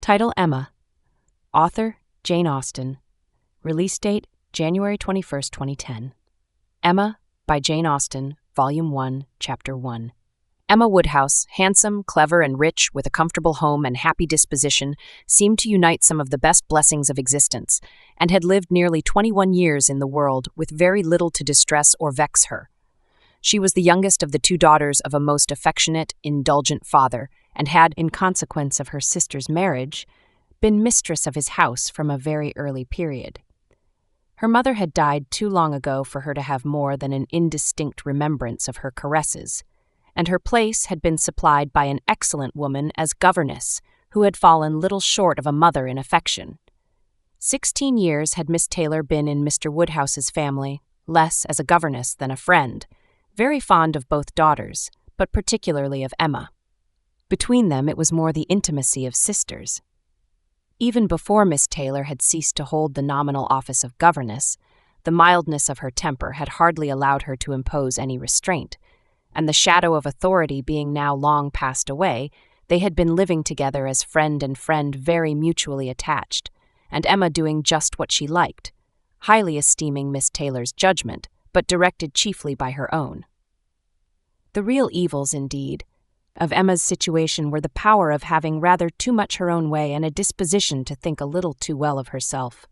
Title Emma. Author Jane Austen. Release date January 21st, 2010. Emma by Jane Austen, Volume 1, Chapter 1. Emma Woodhouse, handsome, clever, and rich, with a comfortable home and happy disposition, seemed to unite some of the best blessings of existence, and had lived nearly 21 years in the world with very little to distress or vex her. She was the youngest of the two daughters of a most affectionate, indulgent father, and had, in consequence of her sister's marriage, been mistress of his house from a very early period. Her mother had died too long ago for her to have more than an indistinct remembrance of her caresses, and her place had been supplied by an excellent woman as governess, who had fallen little short of a mother in affection. 16 years had Miss Taylor been in Mr. Woodhouse's family, less as a governess than a friend, very fond of both daughters, but particularly of Emma. Between them it was more the intimacy of sisters. Even before Miss Taylor had ceased to hold the nominal office of governess, the mildness of her temper had hardly allowed her to impose any restraint, and the shadow of authority being now long passed away, they had been living together as friend and friend, very mutually attached, and Emma doing just what she liked, highly esteeming Miss Taylor's judgment, but directed chiefly by her own. The real evils, indeed, of Emma's situation were the power of having rather too much her own way and a disposition to think a little too well of herself.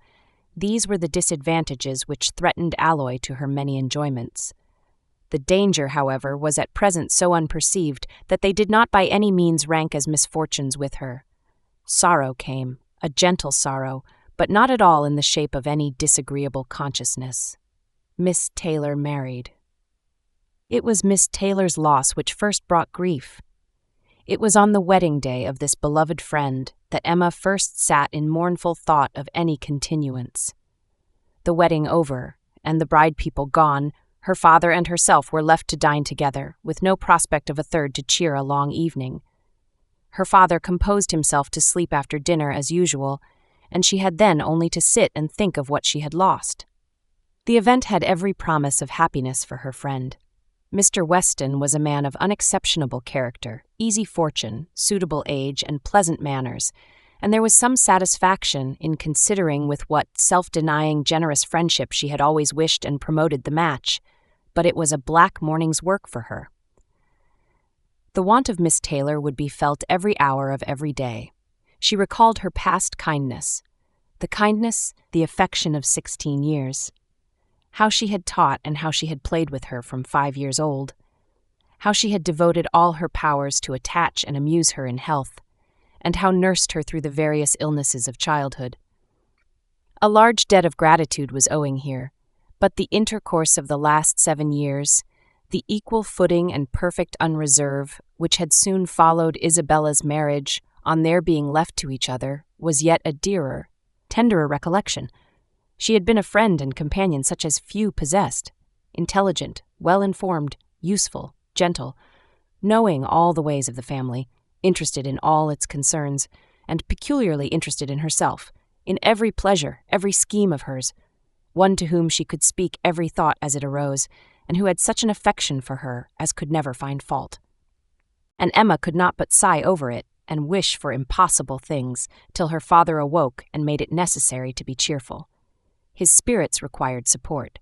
These were the disadvantages which threatened alloy to her many enjoyments. The danger, however, was at present so unperceived that they did not by any means rank as misfortunes with her. Sorrow came, a gentle sorrow, but not at all in the shape of any disagreeable consciousness. Miss Taylor married. It was Miss Taylor's loss which first brought grief. It was on the wedding day of this beloved friend that Emma first sat in mournful thought of any continuance. The wedding over, and the bride people gone, her father and herself were left to dine together, with no prospect of a third to cheer a long evening. Her father composed himself to sleep after dinner as usual, and she had then only to sit and think of what she had lost. The event had every promise of happiness for her friend. Mr. Weston was a man of unexceptionable character, easy fortune, suitable age, and pleasant manners, and there was some satisfaction in considering with what self-denying, generous friendship she had always wished and promoted the match, but it was a black morning's work for her. The want of Miss Taylor would be felt every hour of every day. She recalled her past kindness, the affection of 16 years. How she had taught and how she had played with her from 5 years old. How she had devoted all her powers to attach and amuse her in health, and how nursed her through the various illnesses of childhood. A large debt of gratitude was owing here, but the intercourse of the last 7 years, the equal footing and perfect unreserve which had soon followed Isabella's marriage on their being left to each other, was yet a dearer, tenderer recollection. She had been a friend and companion such as few possessed, intelligent, well-informed, useful, gentle, knowing all the ways of the family, interested in all its concerns, and peculiarly interested in herself, in every pleasure, every scheme of hers, one to whom she could speak every thought as it arose, and who had such an affection for her as could never find fault. And Emma could not but sigh over it, and wish for impossible things, till her father awoke and made it necessary to be cheerful. His spirits required support.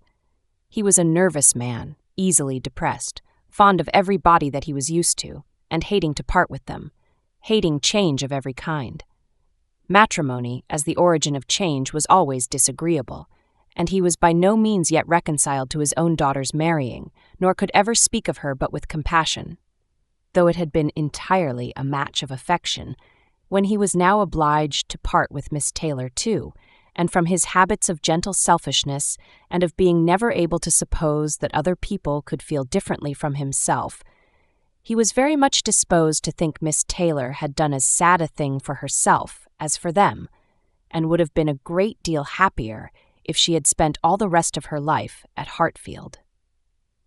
He was a nervous man, easily depressed, fond of every body that he was used to, and hating to part with them, hating change of every kind. Matrimony, as the origin of change, was always disagreeable, and he was by no means yet reconciled to his own daughter's marrying, nor could ever speak of her but with compassion. Though it had been entirely a match of affection, when he was now obliged to part with Miss Taylor too, and from his habits of gentle selfishness and of being never able to suppose that other people could feel differently from himself, he was very much disposed to think Miss Taylor had done as sad a thing for herself as for them, and would have been a great deal happier if she had spent all the rest of her life at Hartfield.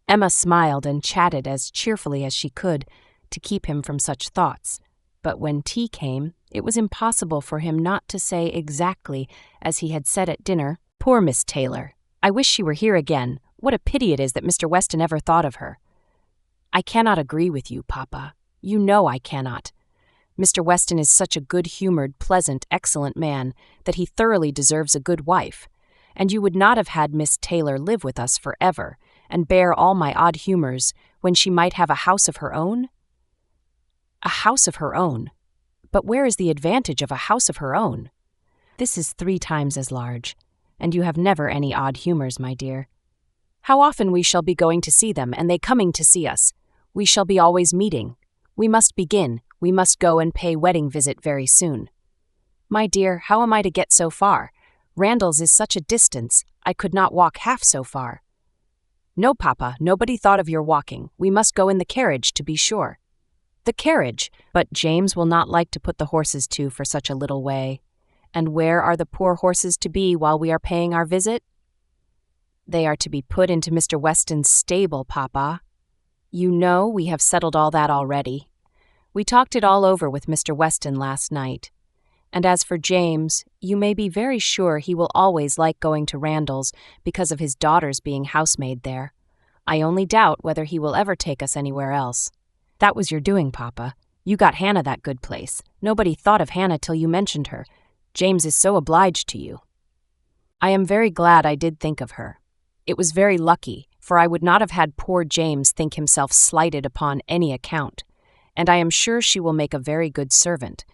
Emma smiled and chatted as cheerfully as she could to keep him from such thoughts, but when tea came, it was impossible for him not to say exactly as he had said at dinner, "Poor Miss Taylor! I wish she were here again. What a pity it is that Mr. Weston ever thought of her." "I cannot agree with you, Papa. You know I cannot. Mr. Weston is such a good-humored, pleasant, excellent man that he thoroughly deserves a good wife, and you would not have had Miss Taylor live with us forever and bear all my odd humors when she might have a house of her own? A house of her own? But where is the advantage of a house of her own? This is 3 times as large, and you have never any odd humors, my dear. How often we shall be going to see them, and they coming to see us. We shall be always meeting. We must begin. We must go and pay wedding visit very soon. My dear, how am I to get so far? Randalls is such a distance, I could not walk half so far. No, Papa, nobody thought of your walking. We must go in the carriage, to be sure. The carriage, but James will not like to put the horses to for such a little way. And where are the poor horses to be while we are paying our visit? They are to be put into Mr. Weston's stable, Papa. You know we have settled all that already. We talked it all over with Mr. Weston last night. And as for James, you may be very sure he will always like going to Randalls because of his daughter's being housemaid there. I only doubt whether he will ever take us anywhere else. That was your doing, Papa. You got Hannah that good place. Nobody thought of Hannah till you mentioned her. James is so obliged to you. I am very glad I did think of her. It was very lucky, for I would not have had poor James think himself slighted upon any account, and I am sure she will make a very good servant.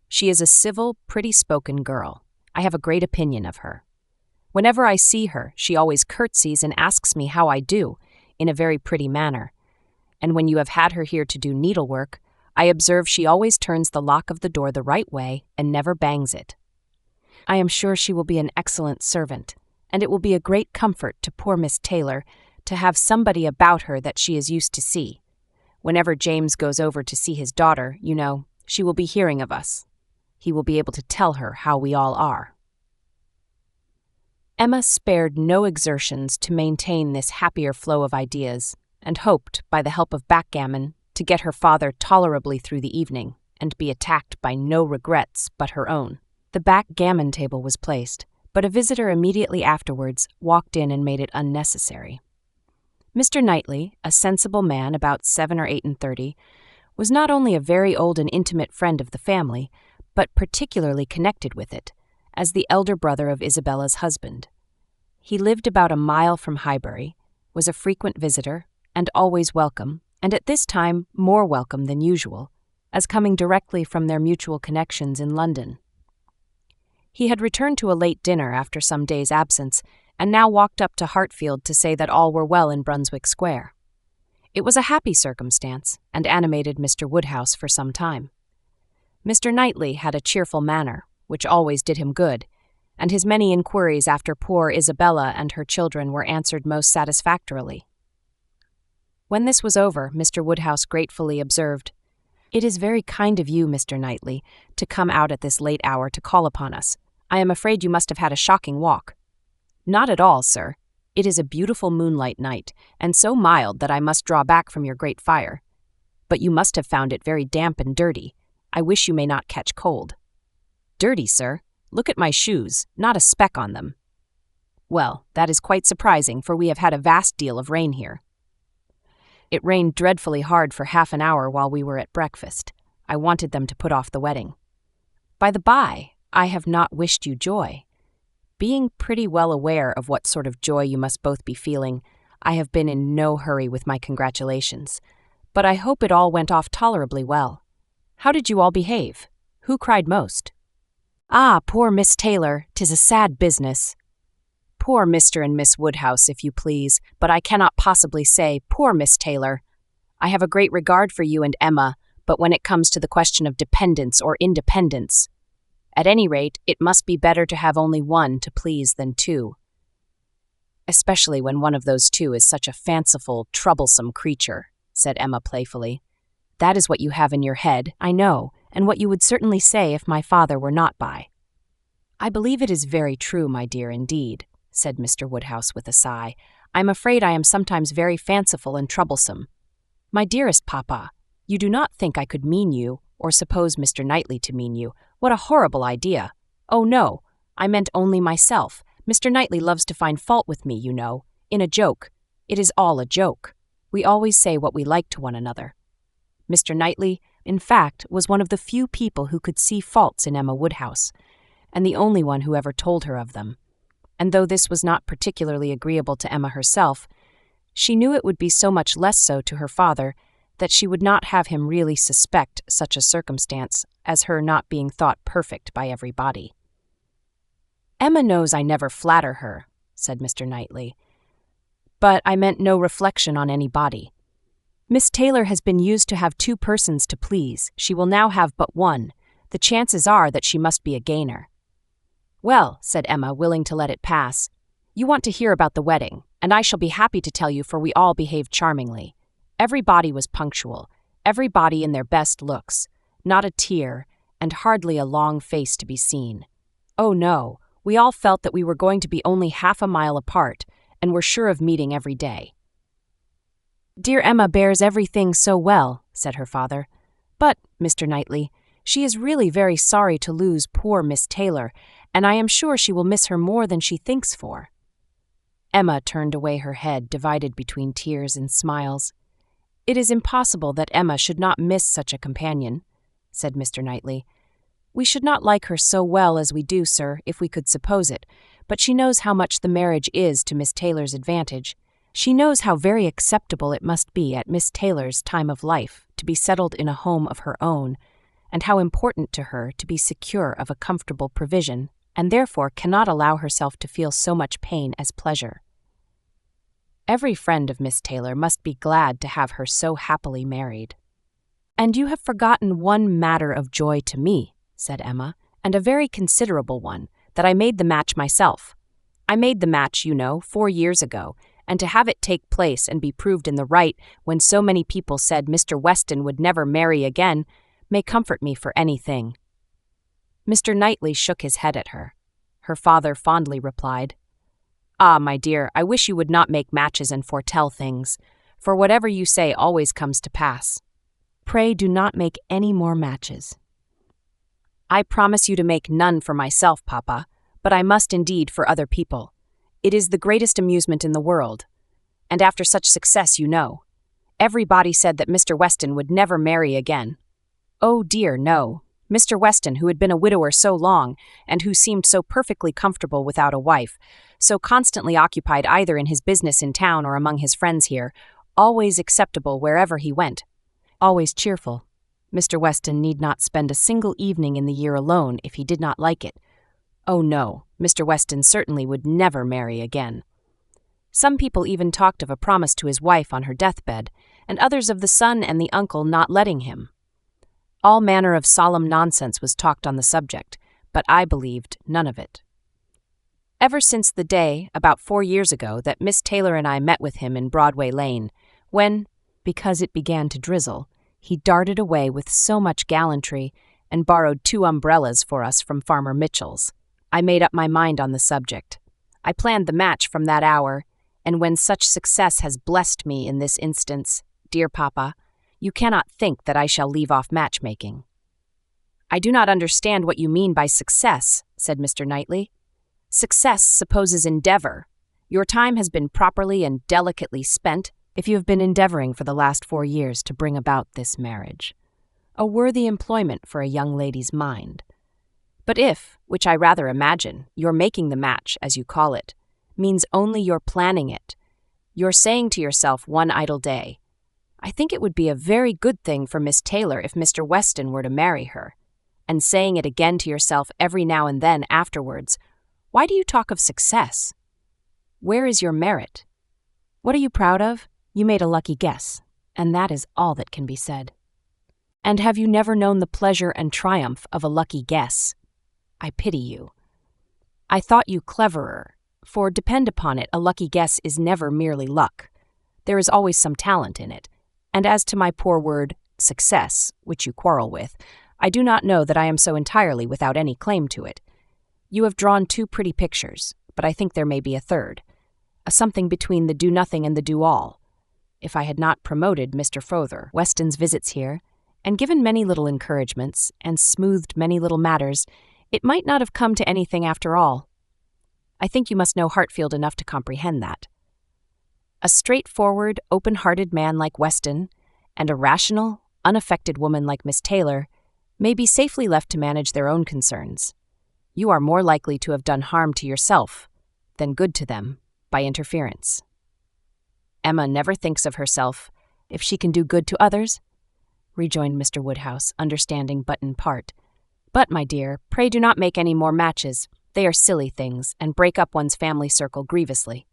She is a civil, pretty-spoken girl. I have a great opinion of her. Whenever I see her, she always curtsies and asks me how I do, in a very pretty manner. And when you have had her here to do needlework, I observe she always turns the lock of the door the right way and never bangs it. I am sure she will be an excellent servant, and it will be a great comfort to poor Miss Taylor to have somebody about her that she is used to see. Whenever James goes over to see his daughter, you know, she will be hearing of us. He will be able to tell her how we all are. Emma spared no exertions to maintain this happier flow of ideas, and hoped, by the help of backgammon, to get her father tolerably through the evening, and be attacked by no regrets but her own. The backgammon table was placed, but a visitor immediately afterwards walked in and made it unnecessary. Mr. Knightley, a sensible man about 7 or 8 and 30, was not only a very old and intimate friend of the family, but particularly connected with it, as the elder brother of Isabella's husband. He lived about a mile from Highbury, was a frequent visitor, and always welcome, and at this time more welcome than usual, as coming directly from their mutual connections in London. He had returned to a late dinner after some days' absence, and now walked up to Hartfield to say that all were well in Brunswick Square. It was a happy circumstance, and animated Mr. Woodhouse for some time. Mr. Knightley had a cheerful manner, which always did him good, and his many inquiries after poor Isabella and her children were answered most satisfactorily. When this was over, Mr. Woodhouse gratefully observed, "It is very kind of you, Mr. Knightley, to come out at this late hour to call upon us. I am afraid you must have had a shocking walk." "Not at all, sir. It is a beautiful moonlight night, and so mild that I must draw back from your great fire. But you must have found it very damp and dirty. I wish you may not catch cold." "Dirty, sir? Look at my shoes, not a speck on them." "Well, that is quite surprising, for we have had a vast deal of rain here." "It rained dreadfully hard for half an hour while we were at breakfast. I wanted them to put off the wedding. By the by, I have not wished you joy. Being pretty well aware of what sort of joy you must both be feeling, I have been in no hurry with my congratulations, but I hope it all went off tolerably well. How did you all behave? Who cried most?" "Ah, poor Miss Taylor, 'tis a sad business." "Poor Mr. and Miss Woodhouse, if you please, but I cannot possibly say, poor Miss Taylor. I have a great regard for you and Emma, but when it comes to the question of dependence or independence, at any rate, it must be better to have only one to please than two, especially when one of those two is such a fanciful, troublesome creature," said Emma playfully. "That is what you have in your head, I know, and what you would certainly say if my father were not by." "I believe it is very true, my dear, indeed," said Mr. Woodhouse with a sigh. "I am afraid I am sometimes very fanciful and troublesome. My dearest Papa, you do not think I could mean you, or suppose Mr. Knightley to mean you. What a horrible idea! Oh, no, I meant only myself. Mr. Knightley loves to find fault with me, you know, in a joke. It is all a joke. We always say what we like to one another. Mr. Knightley, in fact, was one of the few people who could see faults in Emma Woodhouse, and the only one who ever told her of them. And though this was not particularly agreeable to Emma herself, she knew it would be so much less so to her father that she would not have him really suspect such a circumstance as her not being thought perfect by everybody. "Emma knows I never flatter her," said Mr. Knightley, "but I meant no reflection on any body. Miss Taylor has been used to have 2 persons to please. She will now have but 1. The chances are that she must be a gainer." "Well," said Emma, willing to let it pass, "you want to hear about the wedding, and I shall be happy to tell you, for we all behaved charmingly. Everybody was punctual, everybody in their best looks, not a tear, and hardly a long face to be seen. Oh no, we all felt that we were going to be only half a mile apart, and were sure of meeting every day." "Dear Emma bears everything so well," said her father. "But, Mr. Knightley, she is really very sorry to lose poor Miss Taylor, and I am sure she will miss her more than she thinks for." Emma turned away her head, divided between tears and smiles. "It is impossible that Emma should not miss such a companion," said Mr. Knightley. "We should not like her so well as we do, sir, if we could suppose it, but she knows how much the marriage is to Miss Taylor's advantage. She knows how very acceptable it must be at Miss Taylor's time of life to be settled in a home of her own, and how important to her to be secure of a comfortable provision, and therefore cannot allow herself to feel so much pain as pleasure. Every friend of Miss Taylor must be glad to have her so happily married." "And you have forgotten one matter of joy to me," said Emma, "and a very considerable one, that I made the match myself. I made the match, you know, 4 years ago, and to have it take place and be proved in the right when so many people said Mr. Weston would never marry again may comfort me for anything." Mr. Knightley shook his head at her. Her father fondly replied, "Ah, my dear, I wish you would not make matches and foretell things, for whatever you say always comes to pass. Pray do not make any more matches." "I promise you to make none for myself, Papa, but I must indeed for other people. It is the greatest amusement in the world. And after such success, you know. Everybody said that Mr. Weston would never marry again. Oh dear, no. Mr. Weston, who had been a widower so long, and who seemed so perfectly comfortable without a wife, so constantly occupied either in his business in town or among his friends here, always acceptable wherever he went, always cheerful. Mr. Weston need not spend a single evening in the year alone if he did not like it. Oh no, Mr. Weston certainly would never marry again. Some people even talked of a promise to his wife on her deathbed, and others of the son and the uncle not letting him. All manner of solemn nonsense was talked on the subject, but I believed none of it. Ever since the day, about 4 years ago, that Miss Taylor and I met with him in Broadway Lane, when, because it began to drizzle, he darted away with so much gallantry and borrowed 2 umbrellas for us from Farmer Mitchell's, I made up my mind on the subject. I planned the match from that hour, and when such success has blessed me in this instance, dear Papa, you cannot think that I shall leave off matchmaking." "I do not understand what you mean by success," said Mr. Knightley. "Success supposes endeavor. Your time has been properly and delicately spent if you have been endeavoring for the last 4 years to bring about this marriage. A worthy employment for a young lady's mind. But if, which I rather imagine, your making the match, as you call it, means only your planning it, your saying to yourself one idle day, I think it would be a very good thing for Miss Taylor if Mr. Weston were to marry her, and saying it again to yourself every now and then afterwards, why do you talk of success? Where is your merit? What are you proud of? You made a lucky guess, and that is all that can be said. And have you never known the pleasure and triumph of a lucky guess? I pity you. I thought you cleverer, for depend upon it, a lucky guess is never merely luck. There is always some talent in it. And as to my poor word, success, which you quarrel with, I do not know that I am so entirely without any claim to it. You have drawn 2 pretty pictures, but I think there may be a third, a something between the do-nothing and the do-all. If I had not promoted Mr. Fother Weston's visits here, and given many little encouragements, and smoothed many little matters, it might not have come to anything after all. I think you must know Hartfield enough to comprehend that. A straightforward, open-hearted man like Weston, and a rational, unaffected woman like Miss Taylor may be safely left to manage their own concerns. You are more likely to have done harm to yourself than good to them by interference. Emma never thinks of herself if she can do good to others, rejoined Mr. Woodhouse, understanding but in part. But, my dear, pray do not make any more matches. They are silly things, and break up one's family circle grievously.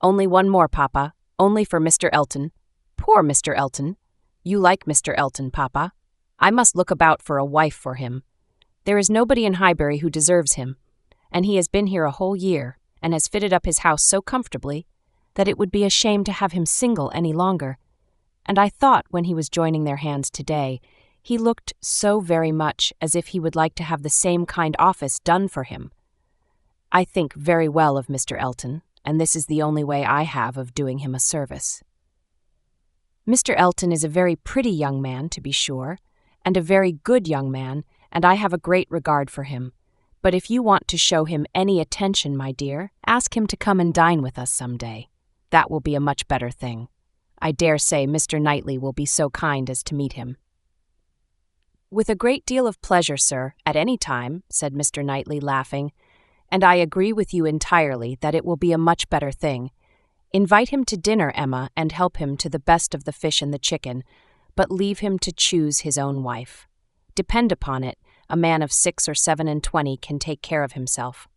Only one more, Papa, only for Mr. Elton. Poor Mr. Elton. You like Mr. Elton, Papa. I must look about for a wife for him. There is nobody in Highbury who deserves him, and he has been here a whole year, and has fitted up his house so comfortably that it would be a shame to have him single any longer. And I thought, when he was joining their hands today, he looked so very much as if he would like to have the same kind office done for him. I think very well of Mr. Elton, and this is the only way I have of doing him a service. Mr. Elton is a very pretty young man, to be sure, and a very good young man, and I have a great regard for him. But if you want to show him any attention, my dear, ask him to come and dine with us some day. That will be a much better thing. I dare say Mr. Knightley will be so kind as to meet him. With a great deal of pleasure, sir, at any time, said Mr. Knightley, laughing, and I agree with you entirely that it will be a much better thing. Invite him to dinner, Emma, and help him to the best of the fish and the chicken, but leave him to choose his own wife. Depend upon it, a man of 6 or 7 and 20 can take care of himself.